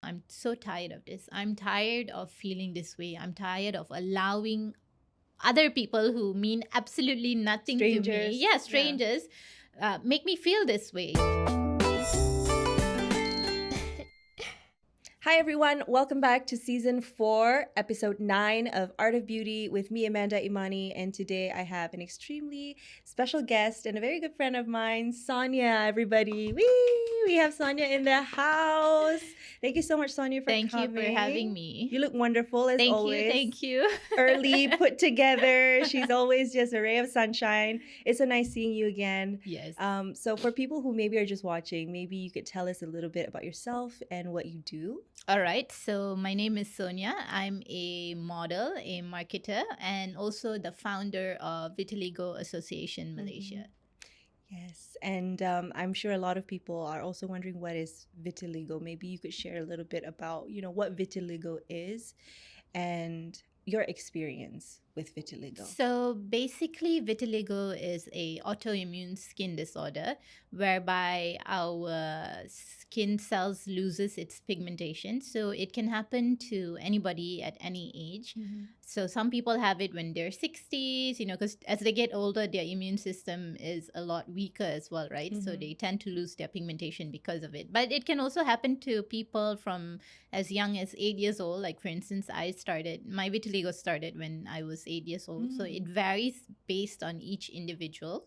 I'm so tired of this. I'm tired of feeling this way. I'm tired of allowing other people who mean absolutely nothing to me, Strangers. Yeah. strangers, make me feel this way. Hi, everyone. Welcome back to season 4, episode 9 of Art of Beauty with me, Amanda Imani. And today I have an extremely special guest and a very good friend of mine, Sonya, everybody. Whee! We have Sonya in the house. Thank you so much, Sonya, for Thank coming. you for having me. You look wonderful as always. Thank you. Early, put together. She's always just a ray of sunshine. It's so nice seeing you again. Yes. So for people who maybe are just watching, maybe you could tell us a little bit about yourself and what you do. All right. So my name is Sonya. I'm a model, a marketer, and also the founder of Vitiligo Association Malaysia. Yes, and I'm sure a lot of people are also wondering what is vitiligo. Maybe you could share a little bit about, what vitiligo is and your experience with vitiligo. So basically, vitiligo is a autoimmune skin disorder whereby our skin cells loses its pigmentation. So it can happen to anybody at any age. So some people have it when they're 60s, because as they get older, their immune system is a lot weaker as well, right? So they tend to lose their pigmentation because of it. But it can also happen to people from as young as 8 years old. Like, for instance, my vitiligo started when I was 8 years old. So it varies based on each individual.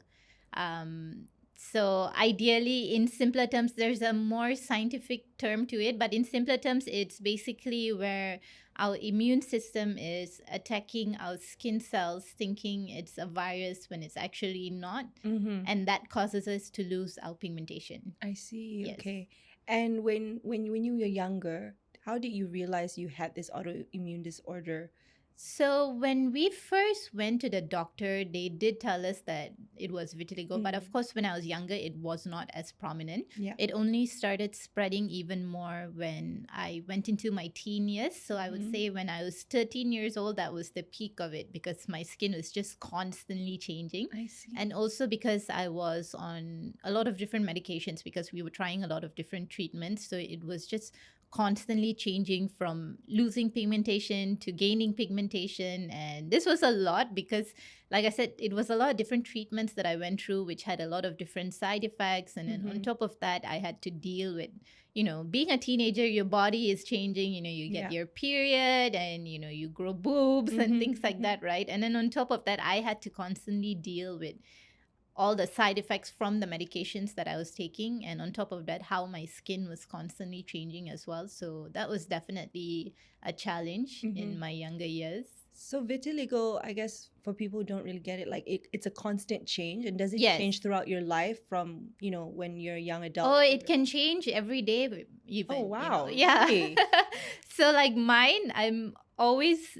So ideally, in simpler terms, there's a more scientific term to it, but in simpler terms, it's basically where our immune system is attacking our skin cells, thinking it's a virus when it's actually not, and that causes us to lose our pigmentation. I see. Yes. Okay. And when you were younger, how did you realize you had this autoimmune disorder? So when we first went to the doctor, they did tell us that it was vitiligo. But of course, when I was younger, it was not as prominent. Yeah. It only started spreading even more when I went into my teen years. So I would say when I was 13 years old, that was the peak of it because my skin was just constantly changing. I see. And also because I was on a lot of different medications because we were trying a lot of different treatments. So it was just constantly changing from losing pigmentation to gaining pigmentation. And this was a lot because, like I said, it was a lot of different treatments that I went through, which had a lot of different side effects. And then on top of that, I had to deal with, being a teenager, your body is changing, you get your period and, you grow boobs and things like that, right? And then on top of that, I had to constantly deal with all the side effects from the medications that I was taking. And on top of that, how my skin was constantly changing as well. So that was definitely a challenge in my younger years. So vitiligo, I guess for people who don't really get it, like it's a constant change. And does it Yes. change throughout your life from, when you're a young adult? Oh, it can change every day even. Oh, wow. Yeah. Really? So like mine, I'm always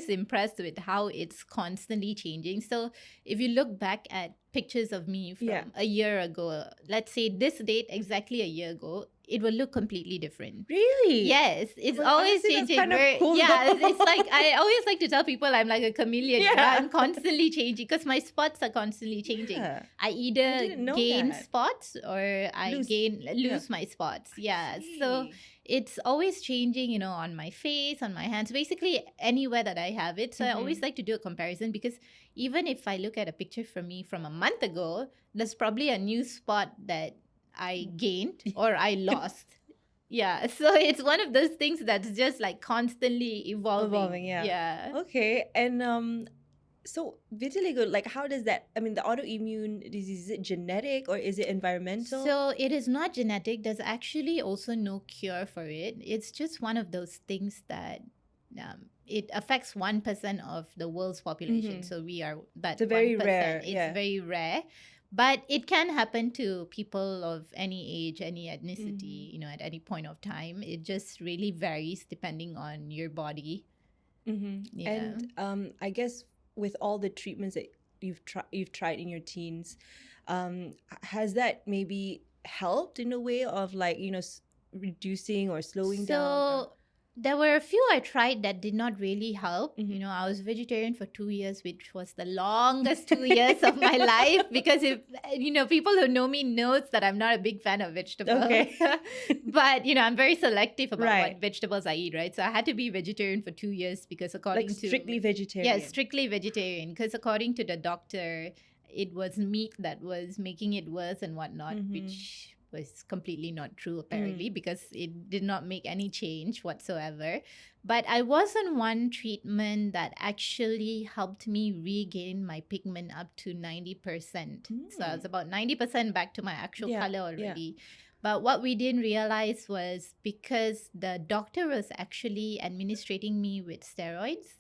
impressed with how it's constantly changing. So if you look back at pictures of me from a year ago, let's say this date exactly a year ago, it will look completely different. Really? Yes, it's Well, always honestly, that's changing. kind of cool, Yeah, though. it's like I always like to tell people I'm like a chameleon. Yeah. I'm constantly changing because my spots are constantly changing. Yeah. I I either didn't know gain that. spots or I lose my spots. Yeah, so it's always changing, on my face, on my hands, basically anywhere that I have it. So I always like to do a comparison because even if I look at a picture from me from a month ago, there's probably a new spot that I gained or I lost. Yeah, so it's one of those things that's just like constantly evolving. Yeah. Okay. And so vitiligo, like how does that, I mean, the autoimmune disease, is it genetic or is it environmental? So it is not genetic. There's actually also no cure for it. It's just one of those things that it affects 1% of the world's population. So we are that It's very 1%. rare, It's very rare. But it can happen to people of any age, any ethnicity, at any point of time. It just really varies depending on your body. Yeah. And I guess with all the treatments that you've tried in your teens, has that maybe helped in a way of like, reducing or slowing down? So There were a few I tried that did not really help. Mhm. You know, I was vegetarian for 2 years, which was the longest 2 years of my life, because if people who know me knows that I'm not a big fan of vegetables. Okay. But I'm very selective about Right. what vegetables I eat, right? So I had to be vegetarian for 2 years because according Like to strictly vegetarian. yeah, strictly vegetarian, because according to the doctor, it was meat that was making it worse and whatnot, Mhm. which was completely not true apparently, because it did not make any change whatsoever. But I was on one treatment that actually helped me regain my pigment up to 90%. So I was about 90% back to my actual Yeah, color yeah. already. But what we didn't realize was because the doctor was actually administrating me with steroids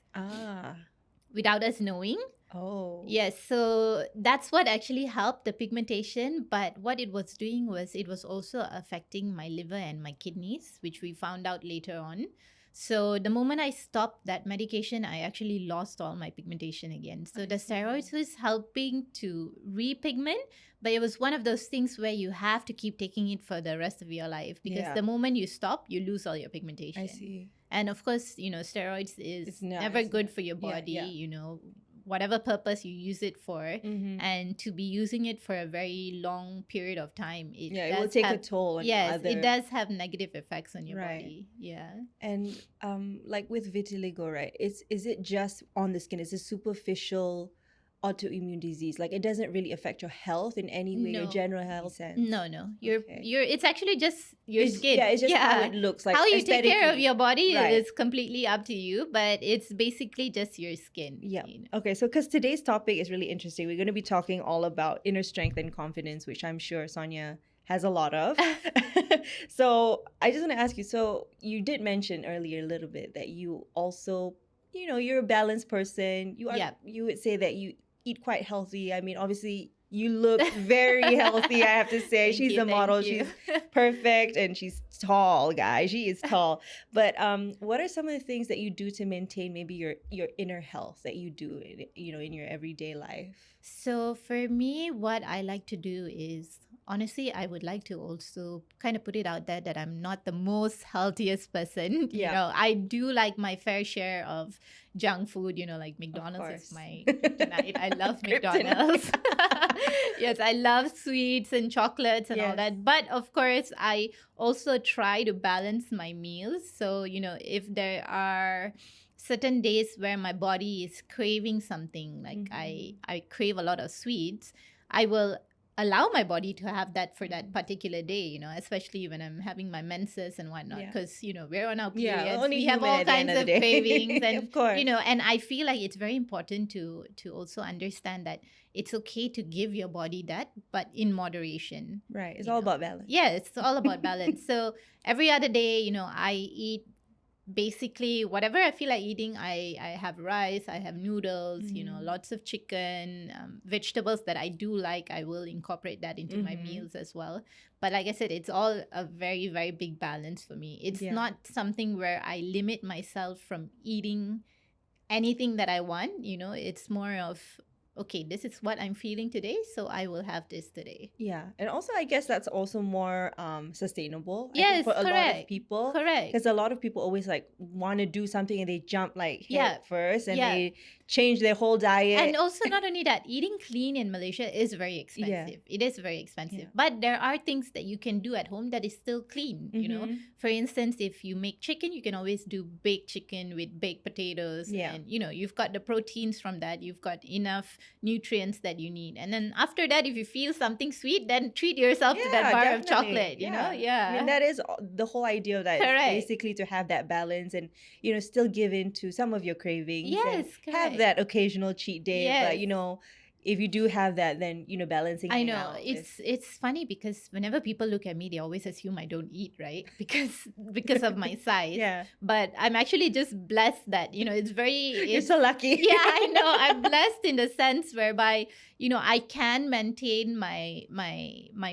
without us knowing. Oh. Yes, so that's what actually helped the pigmentation. But what it was doing was it was also affecting my liver and my kidneys, which we found out later on. So the moment I stopped that medication, I actually lost all my pigmentation again. So the steroids was helping to repigment, but it was one of those things where you have to keep taking it for the rest of your life, because Yeah. the moment you stop, you lose all your pigmentation. I see. And of course, steroids is never it's good for your body, yeah. Whatever purpose you use it for. Mhm. And to be using it for a very long period of time, it will does take a have, toll on yes, other. it does have negative effects on your Right. body. Yeah. And like with vitiligo, right? Is it just on the skin? Is it superficial autoimmune disease? Like it doesn't really affect your health in any way, your No. general health sense. No, Okay. it's actually just your skin. Yeah, it's just how it looks like. How you take care of aesthetically. your body Right. is completely up to you, but it's basically just your skin. Yeah. Okay, so because today's topic is really interesting, we're going to be talking all about inner strength and confidence, which I'm sure Sonya has a lot of. So I just want to ask you, so you did mention earlier a little bit that you also, you're a balanced person. You would say that you eat quite healthy. I mean, obviously you look very healthy, I have to say. She's a model. She's perfect, and she's tall, guys. She is tall. But what are some of the things that you do to maintain maybe your inner health that you do in your everyday life? So for me, what I like to do is, honestly, I would like to also kind of put it out there that I'm not the most healthiest person. Yeah. I do like my fair share of junk food, like McDonald's is my kryptonite. I love McDonald's. Yes, I love sweets and chocolates and all that. But of course, I also try to balance my meals. So, if there are certain days where my body is craving something, like I crave a lot of sweets, I will allow my body to have that for that particular day, especially when I'm having my menses and whatnot, because we're on our periods, we have all kinds of cravings, and of course, and I feel like it's very important to also understand that it's okay to give your body that, but in moderation. Right. It's all about balance. Yeah, it's all about balance. So every other day, I eat basically whatever I feel like eating. I have rice, I have noodles, lots of chicken, vegetables that I do like. I will incorporate that into my meals as well. But like I said, it's all a very, very big balance for me. It's not something where I limit myself from eating anything that I want. It's more of, okay, this is what I'm feeling today, so I will have this today. Yeah. And also, I guess that's also more sustainable. Yes, for a correct. lot of people. Correct. Because a lot of people always want to do something and they jump head first, and Yeah. they change their whole diet. And also, not only that, eating clean in Malaysia is very expensive. It is very expensive. But there are things that you can do at home that is still clean, For instance, if you make chicken, you can always do baked chicken with baked potatoes. Yeah. And, you've got the proteins from that. You've got enough nutrients that you need. And then after that, if you feel something sweet, then treat yourself to that bar of chocolate, you know? Yeah. I mean, that is the whole idea of that. Correct. Basically to have that balance and, still give in to some of your cravings. Yes, and have that occasional cheat day. Yes. But, if you do have that, then, balancing I it know. out It's funny because whenever people look at me, they always assume I don't eat, right? Because of my size. Yeah. But I'm actually just blessed that, it's very... You're so lucky. Yeah, I know. I'm blessed in the sense whereby, I can maintain my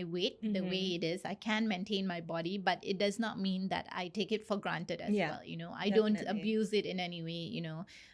weight the way it is. I can maintain my body, but it does not mean that I take it for granted as well. I don't definitely. abuse it in any way.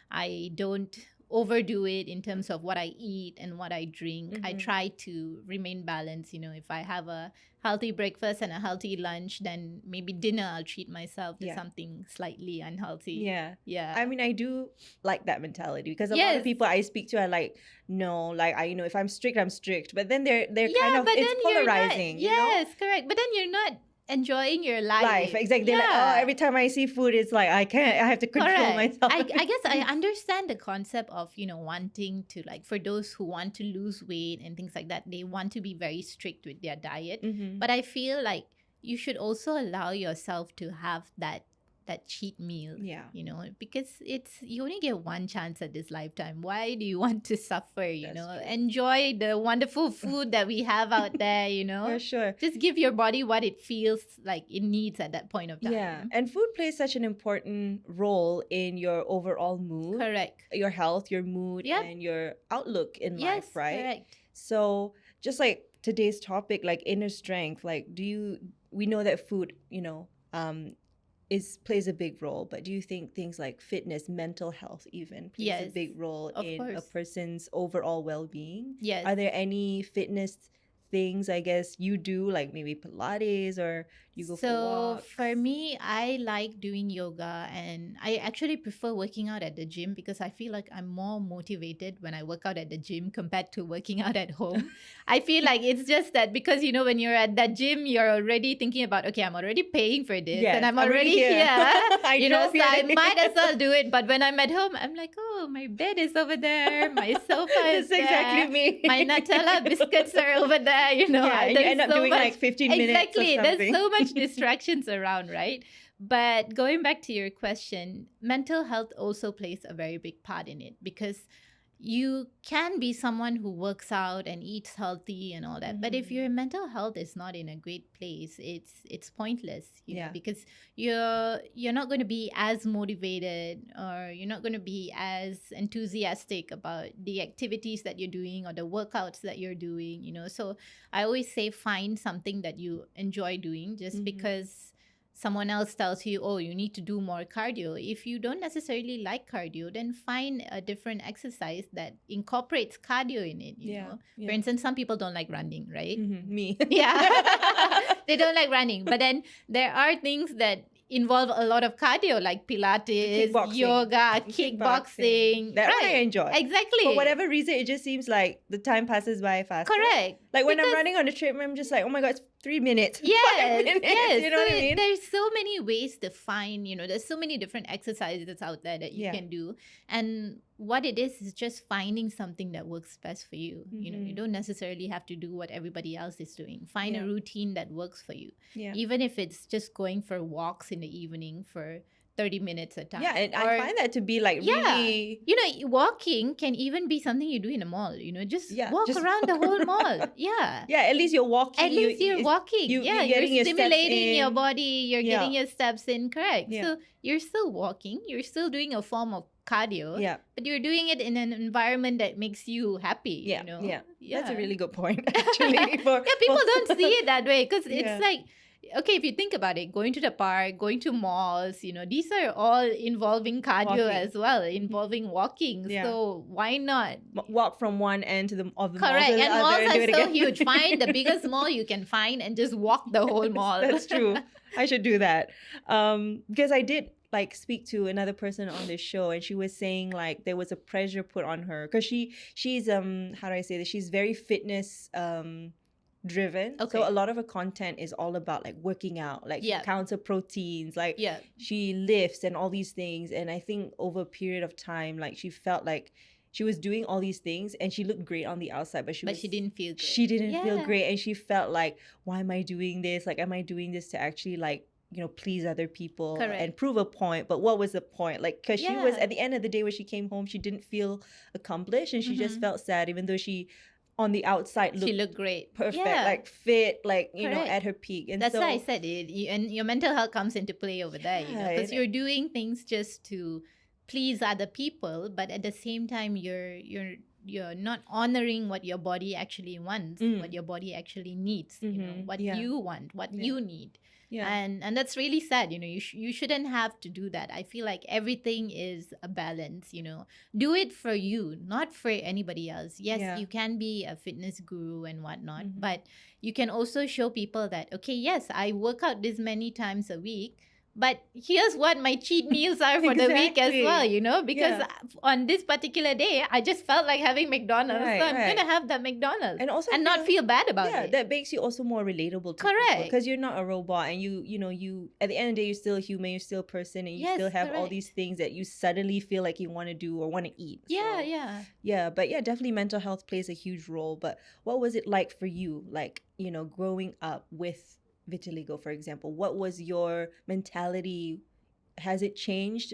I don't overdo it in terms of what I eat and what I drink. I try to remain balanced. If I have a healthy breakfast and a healthy lunch, then maybe dinner I'll treat myself to something slightly unhealthy. Yeah. I mean, I do like that mentality because a lot of people I speak to are like, no, like if I'm strict, I'm strict. But then they're kind of, it's polarizing. Yes, correct. But then you're not enjoying your life. Exactly. Like, every time I see food, it's like I have to control myself. I guess I understand the concept of wanting to, like, for those who want to lose weight and things like that, they want to be very strict with their diet. But I feel like you should also allow yourself to have that cheat meal. Because you only get one chance at this lifetime. Why do you want to suffer? Enjoy the wonderful food that we have out there. For sure. Just give your body what it feels like it needs at that point of time. Yeah, and food plays such an important role in your overall mood. Correct. Your health, your mood, and your outlook in life, right? Correct. So just like today's topic, like inner strength, like we know that food, plays a big role, but do you think things like fitness, mental health even plays a big role in a person's overall well-being? Yes. Are there any fitness things, I guess, you do, like maybe Pilates or you go for walks? So for me, I like doing yoga, and I actually prefer working out at the gym because I feel like I'm more motivated when I work out at the gym compared to working out at home. I feel like it's just that because, when you're at that gym, you're already thinking about, okay, I'm already paying for this and I'm already here. So I might as well do it. But when I'm at home, I'm like, oh, my bed is over there. My sofa is there. That's exactly me. My Nutella biscuits are over there. And you end up doing like 15 minutes. Exactly. Or There's so much distractions around, right? But going back to your question, mental health also plays a very big part in it because you can be someone who works out and eats healthy and all that, but if your mental health is not in a great place, it's pointless, you know, because you're not going to be as motivated, or you're not going to be as enthusiastic about the activities that you're doing or the workouts that you're doing, you know. So I always say find something that you enjoy doing. Just because someone else tells you, oh, you need to do more cardio, if you don't necessarily like cardio, then find a different exercise that incorporates cardio in it, you know. For instance, some people don't like running, right? Me. They don't like running, but then there are things that involve a lot of cardio, like Pilates, yoga, kickboxing. That one I enjoy. Exactly. For whatever reason, it just seems like the time passes by faster. Correct. Like when I'm running on the treadmill, I'm just like, oh my God, it's 3 minutes. 5 minutes. Yes. You know what I mean? There's so many ways to find, you know, there's so many different exercises out there that you can do. And what it is just finding something that works best for you. You know, you don't necessarily have to do what everybody else is doing. Find a routine that works for you. Even if it's just going for walks in the evening for 30 minutes a time. Yeah, and I find that to be like really... You know, walking can even be something you do in a mall, you know, just walk around the whole mall. Yeah, at least you're walking. At least you're walking. You're stimulating your body, you're getting your steps in, correct. So you're still walking, you're still doing a form of cardio, but you're doing it in an environment that makes you happy, you know? That's a really good point, actually. People don't see it that way because it's like, okay, if you think about it, going to the park, going to malls, you know, these are all involving cardio as well, involving walking. So why not walk from one end to the other? Correct. Mall to the and other malls and are so huge. Find the biggest mall you can find and just walk the whole mall. That's true. I should do that. Because I did like speak to another person on this show, and she was saying like there was a pressure put on her because she's how do I say this? She's very fitness driven. So a lot of her content is all about like working out, like counts of proteins, like she lifts and all these things. And I think over a period of time, like she felt like she was doing all these things and she looked great on the outside, but she didn't feel good. She didn't feel great, and she felt like, why am I doing this? Like, am I doing this to actually like, you know, please other people and prove a point? But what was the point? Like, because she was, at the end of the day, when she came home, she didn't feel accomplished, and she just felt sad, even though she on the outside she looked great, perfect, like fit, like, you know, at her peak. And that's why I said it. And your mental health comes into play over there, you know, because you're doing things just to please other people, but at the same time you're not honoring what your body actually wants, what your body actually needs, you know, what you want, what you need. Yeah. And that's really sad. You shouldn't have to do that. I feel like everything is a balance. Do it for you, not for anybody else. Yes, Yeah. you can be a fitness guru and whatnot, Mhm. but you can also show people that, okay, yes, I work out this many times a week, but here's what my cheat meals are for the week as well, Exactly. because Yeah. on this particular day, I just felt like having McDonald's. Right, So I'm right. going to have that McDonald's And also I and not feel bad about yeah, it. that makes you also more relatable to people Correct. because you're not a robot, and you at the end of the day you're still human, you're still a person, and you Yes, still have all correct. these things that you suddenly feel like you want to do or want to eat. Yeah, So, yeah. yeah, but yeah, definitely mental health plays a huge role. But what was it like for you, like, growing up with vitiligo, for example? What was your mentality? Has it changed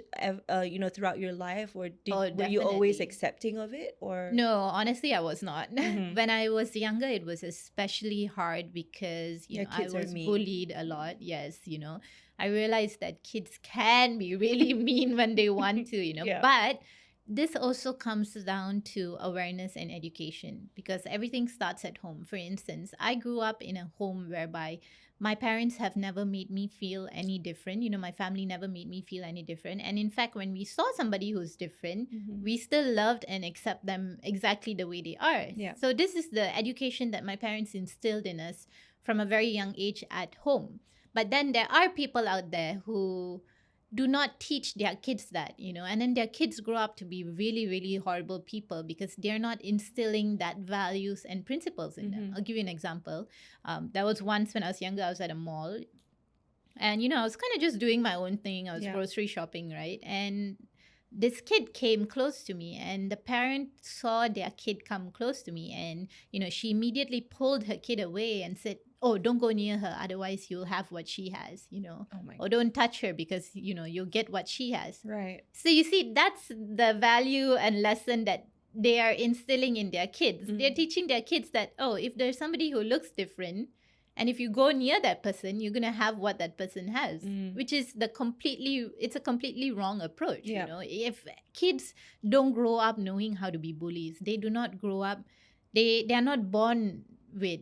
throughout your life, or were you always Definitely. accepting of it, or No, honestly, I was not. Mhm. When I was younger, it was especially hard because, Yeah, I kids are was mean. bullied a lot. Yes, I realized that kids can be really mean when they want to, Yeah. But this also comes down to awareness and education because everything starts at home. For instance, I grew up in a home whereby my parents have never made me feel any different. My family never made me feel any different. And in fact, when we saw somebody who's different, Mhm. we still loved and accept them exactly the way they are. Yeah. So this is the education that my parents instilled in us from a very young age at home. But then there are people out there who do not teach their kids that, and then their kids grow up to be really, really horrible people because they're not instilling that values and principles in them. Mhm. I'll give you an example. There was once when I was younger, I was at a mall and, I was kind of just doing my own thing. I was Yeah. grocery shopping, right? And this kid came close to me and the parent saw their kid come close to me and, she immediately pulled her kid away and said, oh, don't go near her. Otherwise you'll have what she has, Oh my or don't touch her because, you'll get what she has. Right. So you see, that's the value and lesson that they are instilling in their kids. They're teaching their kids that, oh, if there's somebody who looks different, and if you go near that person, you're gonna have what that person has, which is it's a completely wrong approach. Yeah. If kids don't grow up knowing how to be bullies, they do not grow up. They are not born with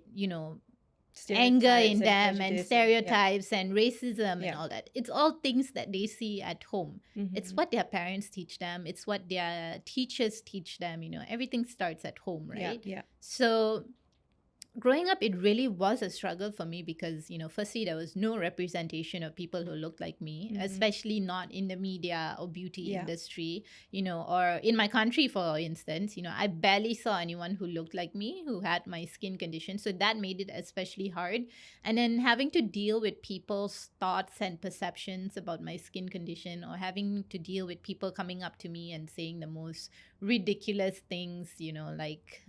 anger in them and stereotypes and racism and all that. It's all things that they see at home. It's what their parents teach them. It's what their teachers teach them. Everything starts at home, right? Yeah. So growing up, it really was a struggle for me because, firstly, there was no representation of people who looked like me, especially not in the media or beauty industry, or in my country, for instance, I barely saw anyone who looked like me, who had my skin condition. So that made it especially hard. And then having to deal with people's thoughts and perceptions about my skin condition, or having to deal with people coming up to me and saying the most ridiculous things, like,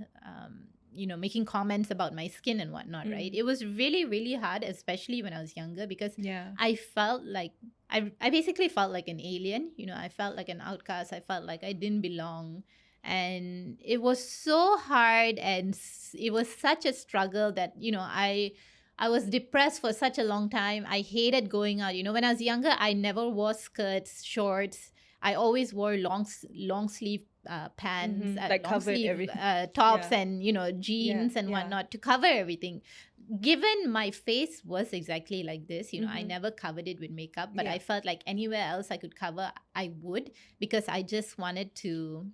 making comments about my skin and whatnot, right? It was really, really hard, especially when I was younger, because I felt like, I basically felt like an alien. I felt like an outcast. I felt like I didn't belong. And it was so hard and it was such a struggle that, I was depressed for such a long time. I hated going out. When I was younger, I never wore skirts, shorts. I always wore long sleeve pants, That long covered sleeve everything. tops and jeans and whatnot to cover everything. Given my face was exactly like this, I never covered it with makeup, but I felt like anywhere else I could cover, I would, because I just wanted to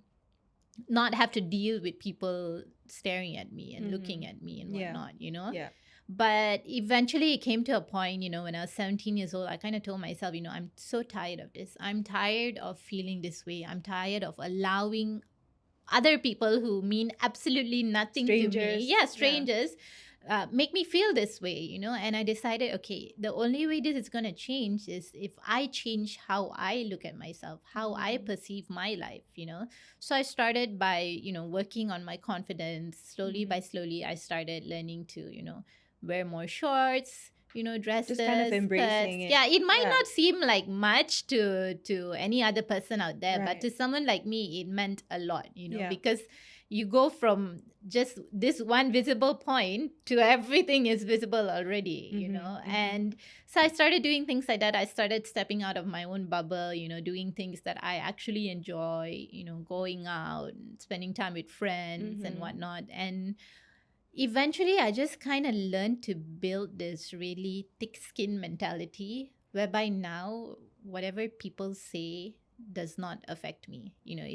not have to deal with people staring at me and looking at me and whatnot, Yeah. But eventually it came to a point, when I was 17 years old, I kind of told myself, I'm so tired of this. I'm tired of feeling this way. I'm tired of allowing other people who mean absolutely nothing to me. Strangers. Make me feel this way, and I decided, okay, the only way this is going to change is if I change how I look at myself, how I perceive my life, So I started by, working on my confidence. Slowly by slowly, I started learning to, wear more shorts, dresses, Just kind of embracing skirts. it. Yeah, it might not seem like much to any other person out there, but to someone like me, it meant a lot, because you go from just this one visible point to everything is visible already, And so I started doing things like that. I started stepping out of my own bubble, doing things that I actually enjoy, going out, spending time with friends and whatnot. And eventually I just kind of learned to build this really thick skin mentality whereby now whatever people say does not affect me. You know,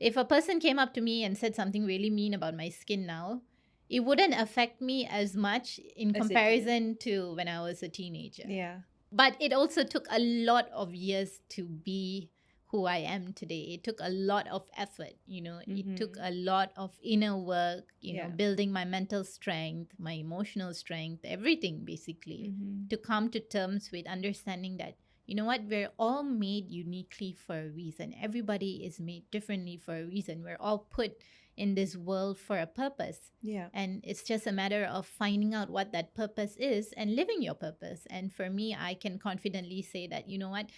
if a person came up to me and said something really mean about my skin now, it wouldn't affect me as much in As it did. comparison to when I was a teenager. Yeah. But it also took a lot of years to be who I am today. It took a lot of effort, you know, it took a lot of inner work, you know, building my mental strength, my emotional strength, everything basically, to come to terms with understanding that, you know what, we're all made uniquely for a reason. Everybody is made differently for a reason. We're all put in this world for a purpose. Yeah. And it's just a matter of finding out what that purpose is and living your purpose. And for me, I can confidently say that, you know what,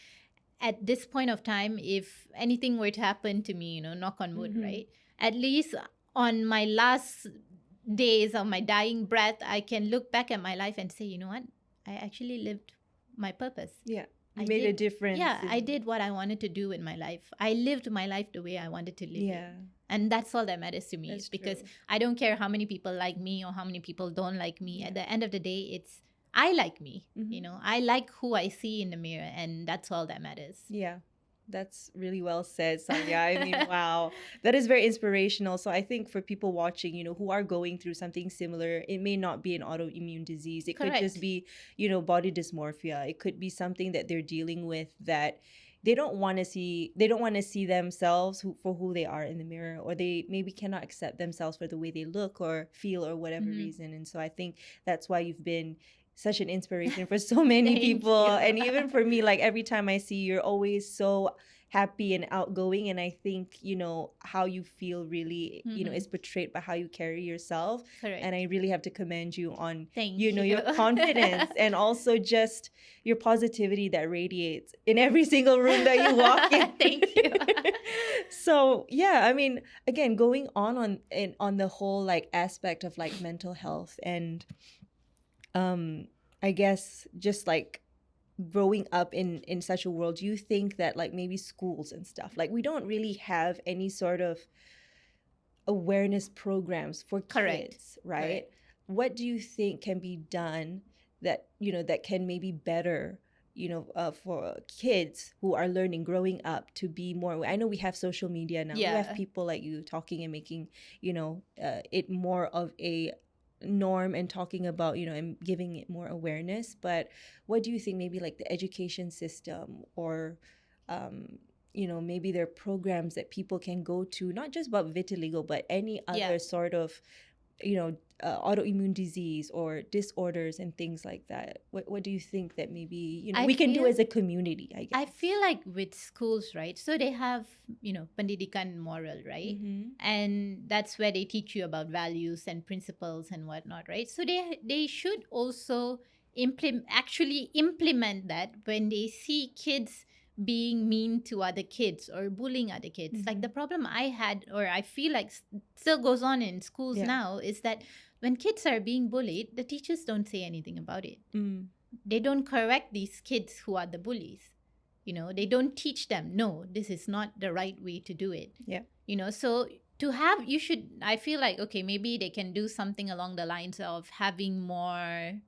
at this point of time, if anything were to happen to me, you know, knock on wood, right? At least on my last days of my dying breath, I can look back at my life and say, you know what, I actually lived my purpose. Yeah. You I made a did- difference. Yeah, I did what I wanted to do in my life. I lived my life the way I wanted to live Yeah. it. And that's all that matters to me. That's Because true. I don't care how many people like me or how many people don't like me. At the end of the day, it's I like me. You know, I like who I see in the mirror, and that's all that matters. Yeah. That's really well said, Sonya. I mean, wow. That is very inspirational. So I think for people watching, you know, who are going through something similar, it may not be an autoimmune disease. It could just Correct. be, you know, body dysmorphia. It could be something that they're dealing with that they don't want to see. They don't want to see themselves for who they are in the mirror, or they maybe cannot accept themselves for the way they look or feel or whatever reason. And so I think that's why you've been such an inspiration for so many Thank people. you. And even for me, like every time I see you, you're always so happy and outgoing. And I think, you know, how you feel really, you know, is portrayed by how you carry yourself. Correct. And I really have to commend you on, Thank you know, your you. confidence and also just your positivity that radiates in every single room that you walk in. Thank you. So yeah, I mean, again, going on the whole like aspect of like mental health and I guess just like growing up in such a world, do you think that like maybe schools and stuff, like we don't really have any sort of awareness programs for Correct. kids, right? Correct. What do you think can be done that, you know, that can maybe better, you know, for kids who are learning, growing up to be more, I know we have social media now. We Yeah. have people like you talking and making, you know, it more of a norm and talking about, you know, and giving it more awareness. But what do you think maybe like the education system or you know, maybe there are programs that people can go to, not just about vitiligo, but any other Yeah. sort of, you know, autoimmune disease or disorders and things like that? What do you think that maybe, you know, I we can do feel- as a community, I guess? I feel like with schools, right? So they have, you know, pendidikan moral, right? And that's where they teach you about values and principles and whatnot, right? So they should also actually implement that when they see kids being mean to other kids or bullying other kids. Like the problem I had, or I feel like still goes on in schools Yeah. now, is that when kids are being bullied, the teachers don't say anything about it. They don't correct these kids who are the bullies. You know, they don't teach them, no, this is not the right way to do it. Yeah. You know, so I feel like, okay, maybe they can do something along the lines of having more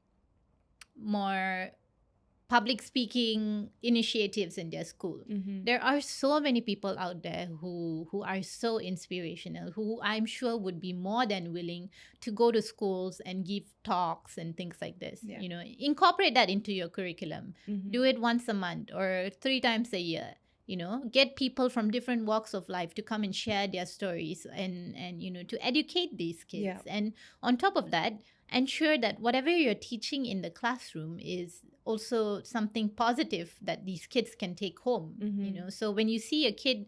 public speaking initiatives in their school. There are so many people out there who are so inspirational, who I'm sure would be more than willing to go to schools and give talks and things like this. Yeah. You know, incorporate that into your curriculum. Do it once a month or 3 times a year. You know, get people from different walks of life to come and share their stories and you know, to educate these kids. Yeah. And on top of that, ensure that whatever you're teaching in the classroom is also something positive that these kids can take home. You know, so when you see a kid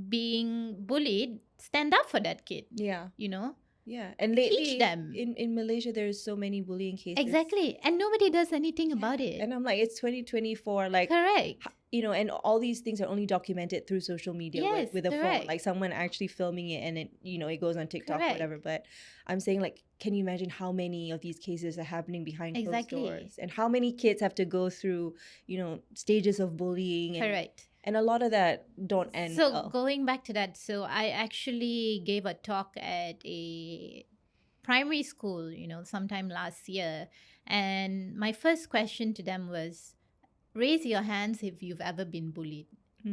being bullied, stand up for that kid. Yeah. You know, Yeah. And lately them. in Malaysia there's so many bullying cases. exactly, and nobody does anything about it. And I'm like, it's 2024, like, Correct. you know, and all these things are only documented through social media Yes, with a phone, correct. like someone actually filming it and it, you know, it goes on TikTok or Correct. whatever. But I'm saying, like, can you imagine how many of these cases are happening behind Exactly. closed doors, and how many kids have to go through, you know, stages of bullying, and, Correct. and a lot of that don't end So well. going back to that, so I actually gave a talk at a primary school, sometime last year. And my first question to them was, raise your hands if you've ever been bullied.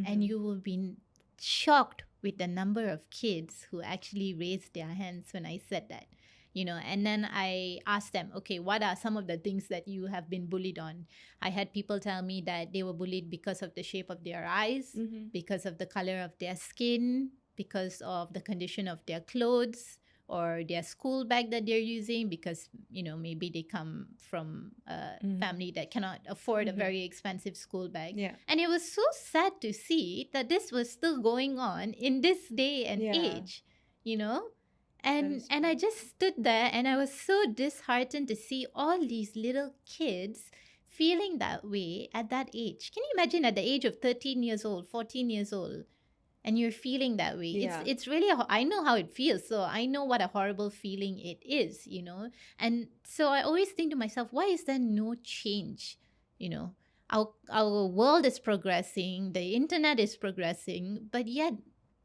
And you will be shocked with the number of kids who actually raised their hands when I said that. And then I asked them, okay, what are some of the things that you have been bullied on? I had people tell me that they were bullied because of the shape of their eyes, because of the color of their skin, because of the condition of their clothes, or their school bag that they're using, because maybe they come from a family that cannot afford a very expensive school bag. And it was so sad to see that this was still going on in this day and age, and I just stood there and I was so disheartened to see all these little kids feeling that way at that age. Can you imagine at the age of 13 years old, 14 years old, and you're feeling that way? It's really, I know how it feels. So I know what a horrible feeling it is, And so I always think to myself, why is there no change? Our world is progressing, the internet is progressing, but yet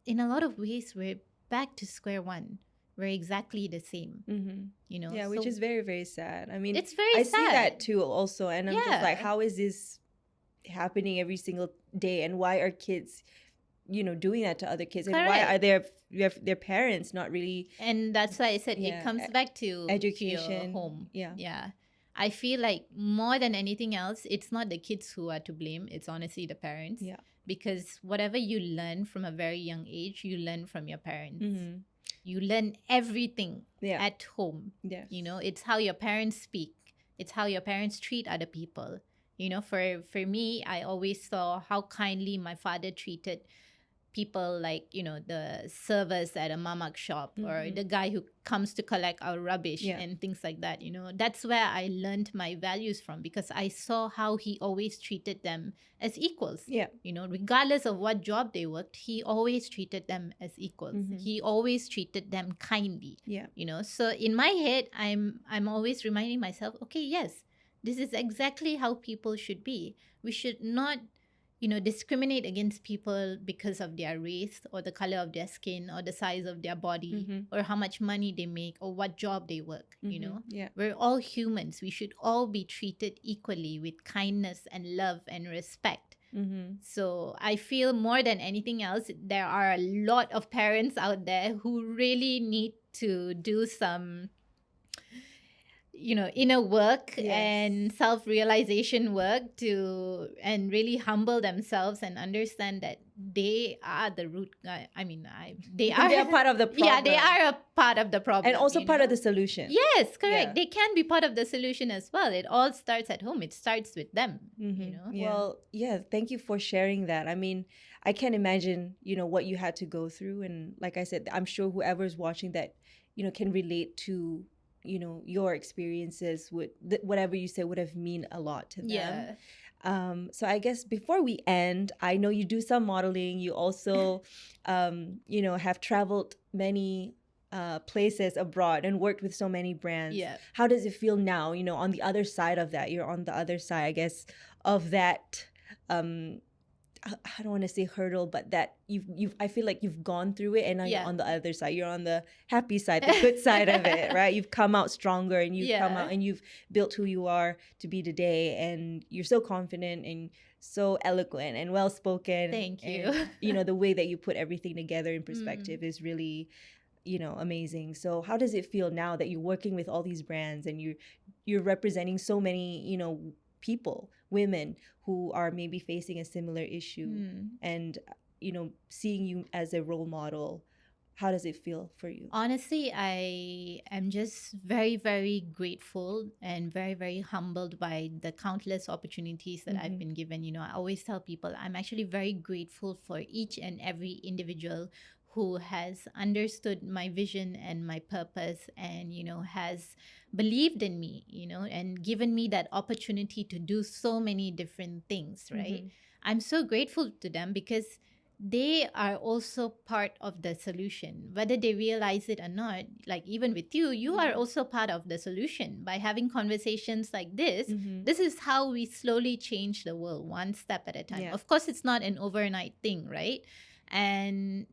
in a lot of ways, we're back to square one. We're exactly the same, which is very, very sad. I mean, it's very sad. I see that too also. And I'm just like, how is this happening every single day? And why are kids, doing that to other kids? And why are their parents not really? And that's why I said it comes back to education, home. Yeah. I feel like more than anything else, it's not the kids who are to blame. It's honestly the parents. Yeah. Because whatever you learn from a very young age, you learn from your parents. You learn everything at home. Yes. It's how your parents speak. It's how your parents treat other people. For me, I always saw how kindly my father treated people, like, the servers at a mamak shop, or the guy who comes to collect our rubbish and things like that. That's where I learned my values from, because I saw how he always treated them as equals. Regardless of what job they worked, he always treated them as equals. He always treated them kindly. So in my head, I'm always reminding myself, okay, yes, this is exactly how people should be. We should not discriminate against people because of their race, or the color of their skin, or the size of their body, or how much money they make, or what job they work. We're all humans. We should all be treated equally with kindness and love and respect. So I feel more than anything else, there are a lot of parents out there who really need to do some inner work and self-realization work and really humble themselves and understand that they are the root. They are part of the problem. Yeah, they are a part of the problem. And also part of the solution. Yes, correct. They can be part of the solution as well. It all starts at home. It starts with them, Well, thank you for sharing that. I mean, I can't imagine, what you had to go through. And like I said, I'm sure whoever's watching that, can relate to your experiences. Whatever you say would have mean a lot to them. So I guess before we end, I know you do some modeling. You also have traveled many places abroad and worked with so many brands. How does it feel now, on the other side of that? You're on the other side, I guess, of that I don't want to say hurdle, but that I feel like you've gone through it, and now you're on the other side. You're on the happy side, the good side of it, right? You've come out stronger, and you've come out and you've built who you are to be today, and you're so confident and so eloquent and well spoken. Thank you. And, the way that you put everything together in perspective is really, amazing. So how does it feel now that you're working with all these brands and you're representing so many, people, women who are maybe facing a similar issue, and seeing you as a role model? How does it feel for you? Honestly, I am just very, very grateful and very, very humbled by the countless opportunities that I've been given. I always tell people I'm actually very grateful for each and every individual who has understood my vision and my purpose, and has believed in me, and given me that opportunity to do so many different things, right? I'm so grateful to them, because they are also part of the solution, whether they realize it or not. Like, even with you are also part of the solution by having conversations like this. This is how we slowly change the world, one step at a time. Of course, it's not an overnight thing, right? And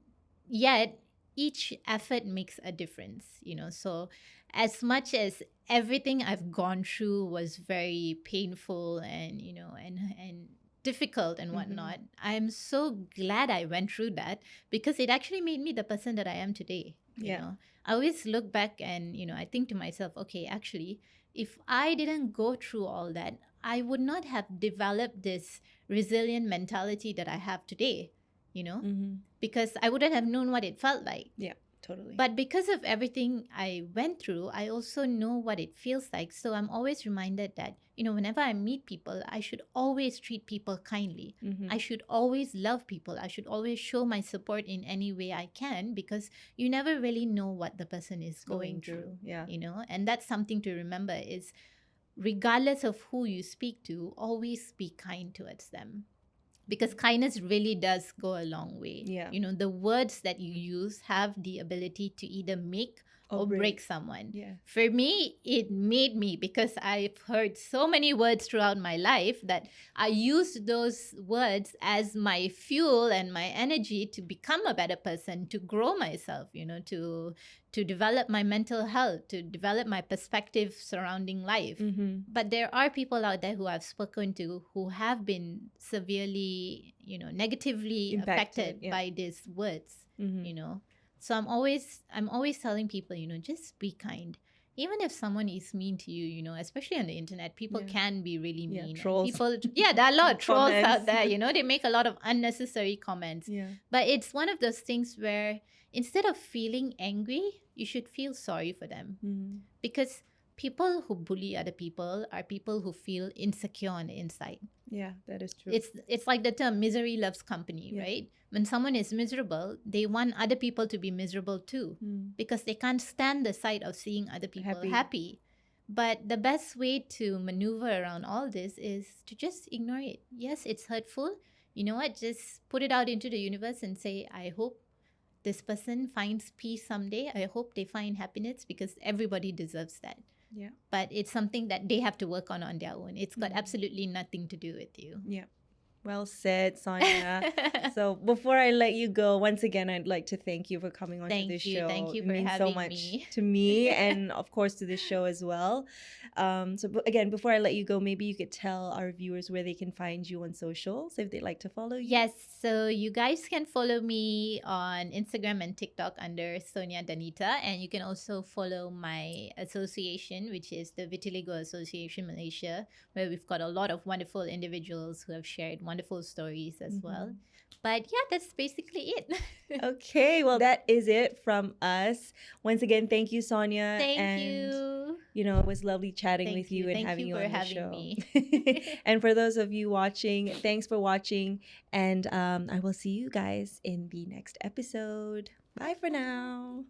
yet each effort makes a difference, so as much as everything I've gone through was very painful and and difficult and whatnot, I'm so glad I went through that, because it actually made me the person that I am today. I always look back and I think to myself, okay, actually, if I didn't go through all that, I would not have developed this resilient mentality that I have today, because I wouldn't have known what it felt like. Yeah, totally. But because of everything I went through, I also know what it feels like. So I'm always reminded that, whenever I meet people, I should always treat people kindly. I should always love people. I should always show my support in any way I can, because you never really know what the person is going through. Yeah. And that's something to remember is, regardless of who you speak to, always be kind towards them. Because kindness really does go a long way. Yeah. The words that you use have the ability to either make or break someone. Yeah. For me, it made me, because I've heard so many words throughout my life that I used those words as my fuel and my energy to become a better person, to grow myself, to develop my mental health, to develop my perspective surrounding life. But there are people out there who I've spoken to who have been severely, negatively affected by these words, So I'm always telling people, just be kind. Even if someone is mean to you, especially on the internet, people can be really mean. Trolls. People, there are a lot of trolls out there, they make a lot of unnecessary comments. Yeah. But it's one of those things where instead of feeling angry, you should feel sorry for them. Because people who bully other people are people who feel insecure on the inside. Yeah, that is true. It's like the term misery loves company, right? When someone is miserable, they want other people to be miserable too, because they can't stand the sight of seeing other people happy. But the best way to maneuver around all this is to just ignore it. Yes, it's hurtful. You know what? Just put it out into the universe and say, I hope this person finds peace someday. I hope they find happiness, because everybody deserves that. Yeah. But it's something that they have to work on their own. It's got absolutely nothing to do with you. Yeah. Well said, Sonya. So before I let you go, once again, I'd like to thank you for coming onto this show. Thank you it for means having so much me. to me and, of course, to this show as well. Again, before I let you go, maybe you could tell our viewers where they can find you on socials if they'd like to follow you. Yes, so you guys can follow me on Instagram and TikTok under Sonya Danita, and you can also follow my association, which is the Vitiligo Association Malaysia, where we've got a lot of wonderful individuals who have shared wonderful stories as well. But yeah, that's basically it. Okay, well, that is it from us. Once again, thank you, Sonya. Thank you. It was lovely chatting with you and having you on the show. Me. And for those of you watching, thanks for watching. And I will see you guys in the next episode. Bye for now.